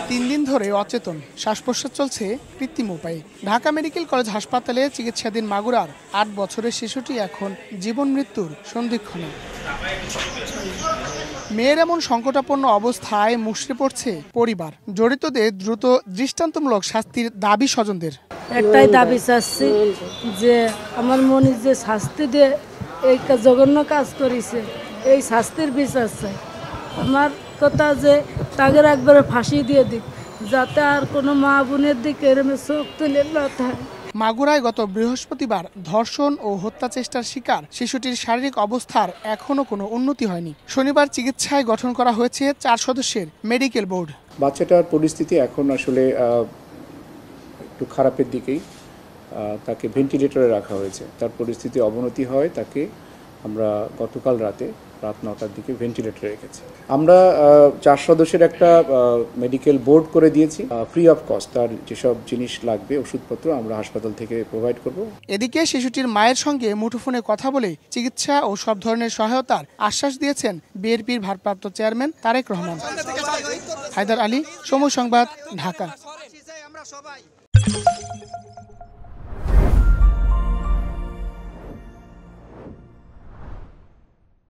3 দিন ধরে অচেতন, শ্বাস-প্রশ্বাস চলছে কৃত্রিম উপায়ে। ঢাকা মেডিকেল কলেজ হাসপাতালে চিকিৎসাধীন মাগুরার 8 বছরের শিশুটি এখন জীবন মৃত্যুর সন্ধিক্ষণে। মেয়ের এমন সংকটাপন্ন অবস্থায় মুষড়ে পড়ছে পরিবার। জড়িতদের দ্রুত দৃষ্টান্তমূলক শাস্তির দাবি স্বজনদের। একটাই দাবি চাচ্ছি যে আমার মনে যে শাস্তি দিয়ে এই জঘন্য কাজ করেছে, এই শাস্তির বিচার চাই। আমার কথা যে তাদের একবারে ফাঁসি দিয়ে দিক, যাতে আর কোনো মা বোনের দিকে এরমে চোখ তুলে না থাকে। মাগুরায় গত বৃহস্পতিবার ধর্ষণ ও হত্যা চেষ্টার শিকার শিশুটির শারীরিক অবস্থার এখনো কোনো উন্নতি হয়নি। শনিবার চিকিৎসায় গঠন করা হয়েছে 4 সদস্যের মেডিকেল বোর্ড। বাচ্চাটার পরিস্থিতি এখন আসলে একটু খারাপের দিকেই। তাকে ভেন্টিলেটরে রাখা হয়েছে। তার পরিস্থিতি অবনতি হয়, তাকে আমরা গতকাল রাত 9টার দিকে ভেন্টিলেটরে রেখেছি। আমরা 4 সদস্যের একটা মেডিকেল বোর্ড করে দিয়েছি। ফ্রি অফ কস্ট তার যেসব জিনিস লাগবে, ওষুধপত্র আমরা হাসপাতাল থেকে প্রোভাইড করব। এদিকে শিশুটির মায়ের সঙ্গে মুঠোফোনে কথা বলে চিকিৎসা ও সব ধরনের সহায়তার আশ্বাস দিয়েছেন বিএনপির ভারপ্রাপ্ত চেয়ারম্যান তারেক রহমান। হায়দার আলী, সময় সংবাদ, ঢাকা।